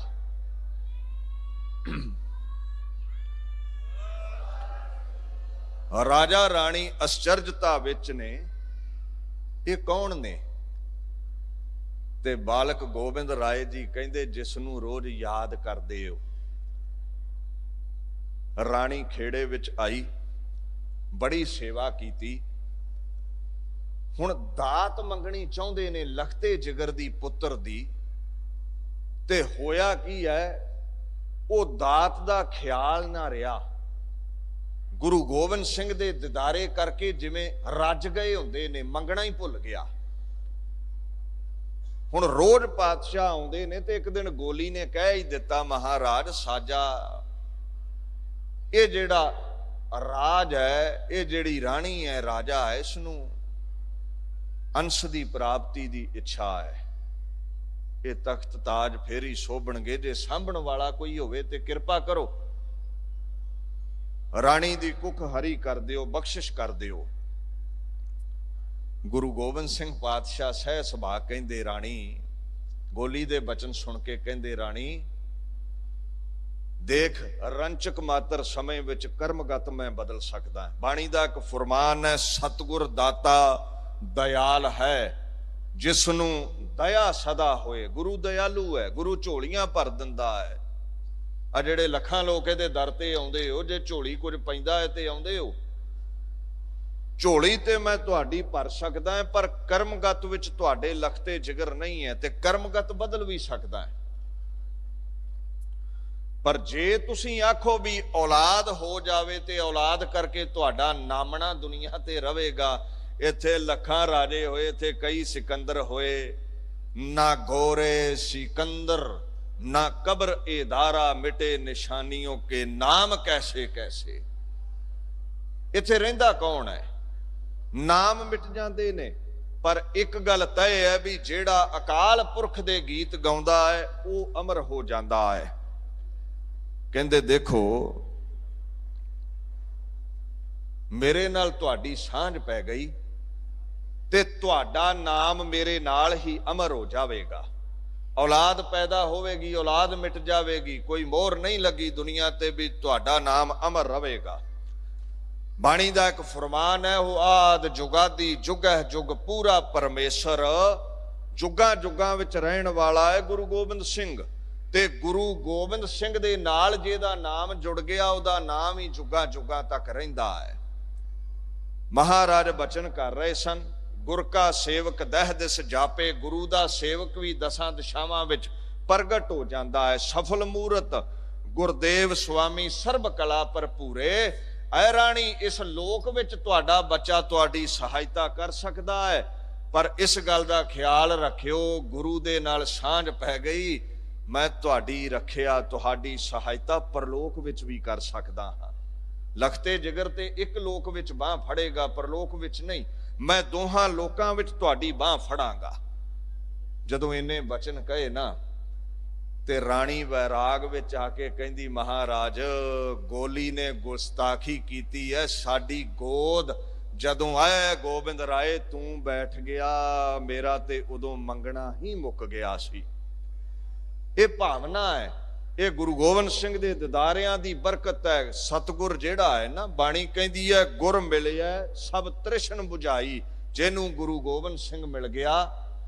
ਰਾਜਾ ਰਾਣੀ ਅਚਰਜਤਾ ਵਿੱਚ ਨੇ, ਇਹ ਕੌਣ ਨੇ? ਤੇ ਬਾਲਕ ਗੋਬਿੰਦ ਰਾਏ ਜੀ ਕਹਿੰਦੇ ਜਿਸ ਨੂੰ ਰੋਜ਼ ਯਾਦ ਕਰਦੇ ਹੋ। ਰਾਣੀ ਖੇੜੇ ਵਿੱਚ ਆਈ, ਬੜੀ ਸੇਵਾ ਕੀਤੀ। ਹੁਣ ਦਾਤ ਮੰਗਣੀ ਚਾਹੁੰਦੇ ਨੇ ਲਖਤੇ ਜਿਗਰ ਦੀ ਪੁੱਤਰ ਦੀ। ਤੇ ਹੋਇਆ ਕੀ ਹੈ, ਉਹ ਦਾਤ ਦਾ ਖਿਆਲ ਨਾ ਰਿਹਾ। ਗੁਰੂ ਗੋਬਿੰਦ ਸਿੰਘ ਦੇ ਦਿਦਾਰੇ ਕਰਕੇ ਜਿਵੇਂ ਰੱਜ ਗਏ ਹੁੰਦੇ ਨੇ, ਮੰਗਣਾ ਹੀ ਭੁੱਲ ਗਿਆ। ਹੁਣ ਰੋਜ਼ ਪਾਤਸ਼ਾਹ ਆਉਂਦੇ ਨੇ ਤੇ ਇੱਕ ਦਿਨ ਗੋਲੀ ਨੇ ਕਹਿ ਹੀ ਦਿੱਤਾ, ਮਹਾਰਾਜ ਸਾਜਾ ਇਹ ਜਿਹੜਾ ਰਾਜ ਹੈ, ਇਹ ਜਿਹੜੀ ਰਾਣੀ ਹੈ, ਰਾਜਾ ਹੈ, ਇਸ ਨੂੰ ਅੰਸ਼ ਦੀ ਪ੍ਰਾਪਤੀ ਦੀ ਇੱਛਾ ਹੈ। ਇਹ ਤਖਤ ਤਾਜ ਫੇਰ ਹੀ ਸ਼ੋਭਣਗੇ, ਜੇ ਸਾਂਭਣ ਵਾਲਾ ਕੋਈ ਹੋਵੇ ਤੇ ਕਿਰਪਾ ਕਰੋ, ਰਾਣੀ ਦੀ ਕੁੱਖ ਹਰੀ ਕਰ ਦਿਓ, ਬਖਸ਼ਿਸ਼ ਕਰ ਦਿਓ। ਗੁਰੂ ਗੋਬਿੰਦ ਸਿੰਘ ਪਾਤਸ਼ਾਹ ਸਹਿ ਸੁਭਾ ਕਹਿੰਦੇ, ਰਾਣੀ ਗੋਲੀ ਦੇ ਬਚਨ ਸੁਣ ਕੇ ਕਹਿੰਦੇ, ਰਾਣੀ ਦੇਖ ਰੰਚਕ ਮਾਤਰ ਸਮੇਂ ਵਿੱਚ ਕਰਮਗਤ ਮੈਂ ਬਦਲ ਸਕਦਾ। ਬਾਣੀ ਦਾ ਇੱਕ ਫੁਰਮਾਨ ਹੈ, ਸਤਿਗੁਰ ਦਾਤਾ ਦਇਆਲ ਹੈ, ਜਿਸ ਨੂੰ ਦਇਆ ਸਦਾ ਹੋਏ। ਗੁਰੂ ਦਇਆਲੂ ਹੈ, ਗੁਰੂ ਝੋਲੀਆਂ ਭਰ ਦਿੰਦਾ ਹੈ। ਆ ਜਿਹੜੇ ਲੱਖਾਂ ਲੋਕ ਇਹਦੇ ਦਰ ਤੇ ਆਉਂਦੇ ਹੋ, ਜੇ ਝੋਲੀ ਕੁਝ ਪੈਂਦਾ ਹੈ ਤੇ ਆਉਂਦੇ ਹੋ। ਝੋਲੀ ਤੇ ਮੈਂ ਤੁਹਾਡੀ ਭਰ ਸਕਦਾ ਹਾਂ, ਪਰ ਕਰਮਗਤ ਵਿੱਚ ਤੁਹਾਡੇ ਲਖਤੇ ਜਿਗਰ ਨਹੀਂ ਹੈ, ਤੇ ਕਰਮਗਤ ਬਦਲ ਵੀ ਸਕਦਾ ਹੈ। ਪਰ ਜੇ ਤੁਸੀਂ ਆਖੋ ਵੀ ਔਲਾਦ ਹੋ ਜਾਵੇ ਤੇ ਔਲਾਦ ਕਰਕੇ ਤੁਹਾਡਾ ਨਾਮਣਾ ਦੁਨੀਆ ਤੇ ਰਵੇਗਾ। ਇੱਥੇ ਲੱਖਾਂ ਰਾਜੇ ਹੋਏ, ਇੱਥੇ ਕਈ ਸਿਕੰਦਰ ਹੋਏ, ਨਾ ਗੋਰੇ ਸਿਕੰਦਰ ਨਾ ਕਬਰ ए दारा मिटे निशानियों के नाम कैसे कैसे। ਇੱਥੇ ਰਹਿੰਦਾ ਕੌਣ ਹੈ? ਨਾਮ ਮਿਟ ਜਾਂਦੇ ਨੇ। ਪਰ ਇੱਕ ਗੱਲ ਤੈਅ ਹੈ ਵੀ ਜਿਹੜਾ ਅਕਾਲ ਪੁਰਖ ਦੇ ਗੀਤ ਗਾਉਂਦਾ ਹੈ ਉਹ ਅਮਰ ਹੋ ਜਾਂਦਾ ਹੈ। ਕਹਿੰਦੇ ਦੇਖੋ ਮੇਰੇ ਨਾਲ ਤੁਹਾਡੀ ਸਾਂਝ ਪੈ ਗਈ ਤੇ ਤੁਹਾਡਾ ਨਾਮ ਮੇਰੇ ਨਾਲ ਹੀ ਅਮਰ ਹੋ ਜਾਵੇਗਾ। ਔਲਾਦ ਪੈਦਾ ਹੋਵੇਗੀ, ਔਲਾਦ ਮਿਟ ਜਾਵੇਗੀ, ਕੋਈ ਮੋਹਰ ਨਹੀਂ ਲੱਗੀ ਦੁਨੀਆ ਤੇ ਵੀ ਤੁਹਾਡਾ ਨਾਮ ਅਮਰ ਰਹੇਗਾ। ਬਾਣੀ ਦਾ ਇੱਕ ਫਰਮਾਨ ਹੈ, ਉਹ ਆਦ ਜੁਗਾਦੀ ਜੁਗਹਿ ਜੁਗ ਪੂਰਾ ਪਰਮੇਸ਼ਰ। ਜੁਗਾਂ ਜੁਗਾਂ ਵਿੱਚ ਰਹਿਣ ਵਾਲਾ ਹੈ ਗੁਰੂ ਗੋਬਿੰਦ ਸਿੰਘ। ਤੇ ਗੁਰੂ ਗੋਬਿੰਦ ਸਿੰਘ ਦੇ ਨਾਲ ਜਿਹਦਾ ਨਾਮ ਜੁੜ ਗਿਆ ਉਹਦਾ ਨਾਮ ਹੀ ਜੁਗਾਂ ਜੁਗਾਂ ਤੱਕ ਰਹਿੰਦਾ ਹੈ। ਮਹਾਰਾਜ ਬਚਨ ਕਰ ਰਹੇ ਸਨ, ਗੁਰ ਕਾ ਸੇਵਕ ਦਹਿ ਦਿਸ ਜਾਪੇ। ਗੁਰੂ ਦਾ ਸੇਵਕ ਵੀ ਦਸਾਂ ਦਿਸ਼ਾਵਾਂ ਵਿੱਚ ਪ੍ਰਗਟ ਹੋ ਜਾਂਦਾ ਹੈ। ਸਫਲ ਮੂਰਤ ਗੁਰਦੇਵ ਸੁਆਮੀ ਸਰਬ ਕਲਾ ਭਰਪੂਰੇ। ਐ ਰਾਣੀ ਇਸ ਲੋਕ ਵਿੱਚ ਤੁਹਾਡਾ ਬੱਚਾ ਤੁਹਾਡੀ ਸਹਾਇਤਾ ਕਰ ਸਕਦਾ ਹੈ, ਪਰ ਇਸ ਗੱਲ ਦਾ ਖਿਆਲ ਰੱਖਿਓ ਗੁਰੂ ਦੇ ਨਾਲ ਸਾਂਝ ਪੈ ਗਈ, ਮੈਂ ਤੁਹਾਡੀ ਰੱਖਿਆ ਤੁਹਾਡੀ ਸਹਾਇਤਾ ਪਰਲੋਕ ਵਿੱਚ ਵੀ ਕਰ ਸਕਦਾ ਹਾਂ। ਲਖਤੇ ਜਿਗਰ ਤੇ ਇੱਕ ਲੋਕ ਵਿੱਚ ਬਾਹ ਫੜੇਗਾ, ਪਰਲੋਕ ਵਿੱਚ ਨਹੀਂ। ਮੈਂ ਦੋਹਾਂ ਲੋਕਾਂ ਵਿੱਚ ਤੁਹਾਡੀ ਬਾਹ ਫੜਾਂਗਾ। ਜਦੋਂ ਇਹਨੇ ਬਚਨ ਕਹੇ ਨਾ ਤੇ ਰਾਣੀ ਵੈਰਾਗ ਵਿੱਚ ਆ ਕੇ ਕਹਿੰਦੀ, ਮਹਾਰਾਜ ਗੋਲੀ ਨੇ ਗੁਸਤਾਖੀ ਕੀਤੀ ਹੈ ਸਾਡੀ ਗੋਦ। ਜਦੋਂ ਆਏ ਗੋਬਿੰਦ ਰਾਏ ਤੂੰ ਬੈਠ ਗਿਆ, ਮੇਰਾ ਤੇ ਉਦੋਂ ਮੰਗਣਾ ਹੀ ਮੁੱਕ ਗਿਆ ਸੀ। ਇਹ ਭਾਵਨਾ ਹੈ, ਇਹ ਗੁਰੂ ਗੋਬਿੰਦ ਸਿੰਘ ਦੇ ਦਿਦਾਰਿਆਂ ਦੀ ਬਰਕਤ ਹੈ। ਸਤਿਗੁਰ ਜਿਹੜਾ ਹੈ ਨਾ, ਬਾਣੀ ਕਹਿੰਦੀ ਹੈ ਗੁਰ ਮਿਲਿਆ ਸਭ ਤ੍ਰਿਸ਼ਨ ਬੁਝਾਈ। ਜਿਹਨੂੰ ਗੁਰੂ ਗੋਬਿੰਦ ਸਿੰਘ ਮਿਲ ਗਿਆ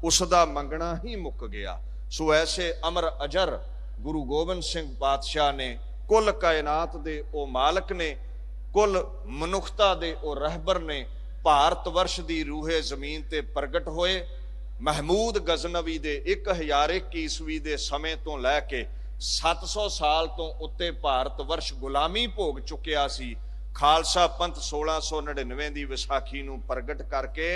ਉਸ ਦਾ ਮੰਗਣਾ ਹੀ ਮੁੱਕ ਗਿਆ। ਸੋ ਐਸੇ ਅਮਰ ਅਜਰ ਗੁਰੂ ਗੋਬਿੰਦ ਸਿੰਘ ਪਾਤਸ਼ਾਹ ਨੇ, ਕੁੱਲ ਕਾਇਨਾਤ ਦੇ ਉਹ ਮਾਲਕ ਨੇ, ਕੁੱਲ ਮਨੁੱਖਤਾ ਦੇ ਉਹ ਰਹਿਬਰ ਨੇ, ਭਾਰਤ ਵਰਸ਼ ਦੀ ਰੂਹੇ ਜ਼ਮੀਨ ਤੇ ਪ੍ਰਗਟ ਹੋਏ। ਮਹਿਮੂਦ ਗਜ਼ਨਵੀ ਦੇ 1021 ਈਸਵੀ ਦੇ ਸਮੇਂ ਤੋਂ ਲੈ ਕੇ 700 ਸਾਲ ਤੋਂ ਉੱਤੇ ਭਾਰਤ ਵਰਸ਼ ਗੁਲਾਮੀ ਭੋਗ ਚੁੱਕਿਆ ਸੀ। ਖਾਲਸਾ ਪੰਥ 1699 ਦੀ ਵਿਸਾਖੀ ਨੂੰ ਪ੍ਰਗਟ ਕਰਕੇ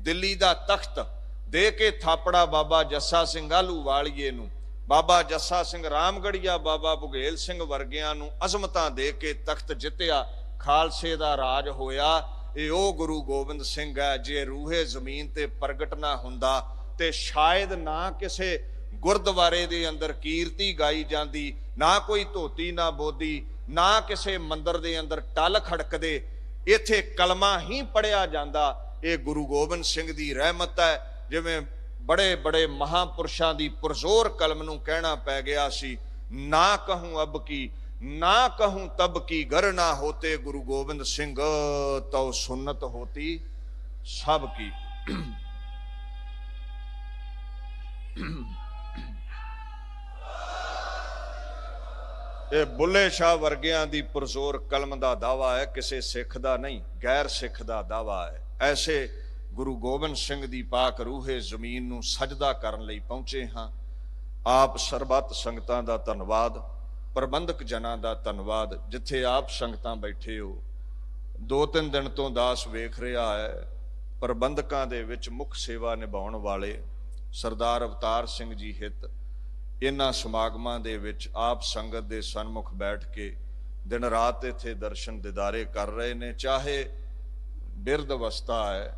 ਦਿੱਲੀ ਦਾ ਤਖਤ ਦੇ ਕੇ ਥਾਪੜਾ ਬਾਬਾ ਜੱਸਾ ਸਿੰਘ ਆਹਲੂਵਾਲੀਏ ਨੂੰ, ਬਾਬਾ ਜੱਸਾ ਸਿੰਘ ਰਾਮਗੜੀਆ, ਬਾਬਾ ਬੁਗੇਲ ਸਿੰਘ ਵਰਗਿਆਂ ਨੂੰ ਅਜ਼ਮਤਾਂ ਦੇ ਕੇ ਤਖਤ ਜਿੱਤਿਆ। ਖਾਲਸੇ ਦਾ ਰਾਜ ਹੋਇਆ। ਇਹ ਉਹ ਗੁਰੂ ਗੋਬਿੰਦ ਸਿੰਘ ਹੈ, ਜੇ ਰੂਹੇ ਜ਼ਮੀਨ ਤੇ ਪ੍ਰਗਟ ਨਾ ਹੁੰਦਾ ਤੇ ਸ਼ਾਇਦ ਨਾ ਕਿਸੇ ਗੁਰਦੁਆਰੇ ਦੇ ਅੰਦਰ ਕੀਰਤੀ ਗਾਈ ਜਾਂਦੀ, ਨਾ ਕੋਈ ਧੋਤੀ ਨਾ ਬੋਦੀ, ਨਾ ਕਿਸੇ ਮੰਦਰ ਦੇ ਅੰਦਰ ਟਲ ਖੜਕਦੇ, ਇੱਥੇ ਕਲਮਾ ਹੀ ਪੜਿਆ ਜਾਂਦਾ। ਇਹ ਗੁਰੂ ਗੋਬਿੰਦ ਸਿੰਘ ਦੀ ਰਹਿਮਤ ਹੈ। ਜਿਵੇਂ ਬੜੇ ਬੜੇ ਮਹਾਪੁਰਸ਼ਾਂ ਦੀ ਪੁਰਜ਼ੋਰ ਕਲਮ ਨੂੰ ਕਹਿਣਾ ਪੈ ਗਿਆ ਸੀ, ਨਾ ਕਹੂੰ ਅਬ ਕੀ ਨਾ ਕਹੂੰ ਤਬ ਕੀ, ਘਰ ਨਾ ਹੋਤੇ ਗੁਰੂ ਗੋਬਿੰਦ ਸਿੰਘ ਤਉ ਸੁਨਤ ਹੋਤੀ ਸਭ ਕੀ। ਇਹ ਬੁੱਲੇ ਸ਼ਾਹ ਵਰਗਿਆਂ ਦੀ ਪੁਰਜ਼ੋਰ ਕਲਮ ਦਾ ਦਾਵਾ ਹੈ, ਕਿਸੇ ਸਿੱਖ ਦਾ ਨਹੀਂ, ਗੈਰ ਸਿੱਖ ਦਾ ਦਾਵਾ ਹੈ। ਐਸੇ ਗੁਰੂ ਗੋਬਿੰਦ ਸਿੰਘ ਦੀ ਪਾਕ ਰੂਹੇ ਜ਼ਮੀਨ ਨੂੰ ਸਜਦਾ ਕਰਨ ਲਈ ਪਹੁੰਚੇ ਹਾਂ। ਆਪ ਸਰਬੱਤ ਸੰਗਤਾਂ ਦਾ ਧੰਨਵਾਦ, ਪ੍ਰਬੰਧਕ ਜਨਾਂ ਦਾ ਧੰਨਵਾਦ। ਜਿੱਥੇ ਆਪ ਸੰਗਤਾਂ ਬੈਠੇ ਹੋ, 2-3 ਦਿਨ ਤੋਂ ਦਾਸ ਵੇਖ ਰਿਹਾ ਹੈ, ਪ੍ਰਬੰਧਕਾਂ ਦੇ ਵਿੱਚ ਮੁੱਖ ਸੇਵਾ ਨਿਭਾਉਣ ਵਾਲੇ ਸਰਦਾਰ ਅਵਤਾਰ ਸਿੰਘ ਜੀ ਹਿੱਤ ਇਹਨਾਂ ਸਮਾਗਮਾਂ ਦੇ ਵਿੱਚ ਆਪ ਸੰਗਤ ਦੇ ਸਨਮੁਖ ਬੈਠ ਕੇ ਦਿਨ ਰਾਤ ਇੱਥੇ ਦਰਸ਼ਨ ਦਿਦਾਰੇ ਕਰ ਰਹੇ ਨੇ। ਚਾਹੇ ਬਿਰਧ ਅਵਸਥਾ ਹੈ,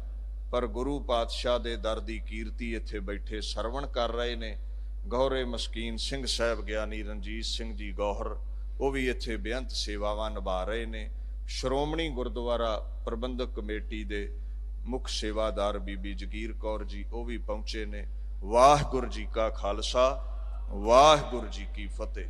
ਪਰ ਗੁਰੂ ਪਾਤਸ਼ਾਹ ਦੇ ਦਰ ਦੀ ਕੀਰਤੀ ਇੱਥੇ ਬੈਠੇ ਸਰਵਣ ਕਰ ਰਹੇ ਨੇ। ਗੌਰੇ ਮਸਕੀਨ ਸਿੰਘ ਸਾਹਿਬ ਗਿਆਨੀ ਰਣਜੀਤ ਸਿੰਘ ਜੀ ਗੌਹਰ, ਉਹ ਵੀ ਇੱਥੇ ਬੇਅੰਤ ਸੇਵਾਵਾਂ ਨਿਭਾ ਰਹੇ ਨੇ। ਸ਼੍ਰੋਮਣੀ ਗੁਰਦੁਆਰਾ ਪ੍ਰਬੰਧਕ ਕਮੇਟੀ ਦੇ ਮੁੱਖ ਸੇਵਾਦਾਰ ਬੀਬੀ ਜਗੀਰ ਕੌਰ ਜੀ, ਉਹ ਵੀ ਪਹੁੰਚੇ ਨੇ। ਵਾਹਿਗੁਰੂ ਜੀ ਕਾ ਖਾਲਸਾ, ਵਾਹਿਗੁਰੂ ਜੀ ਕੀ ਫਤਿਹ।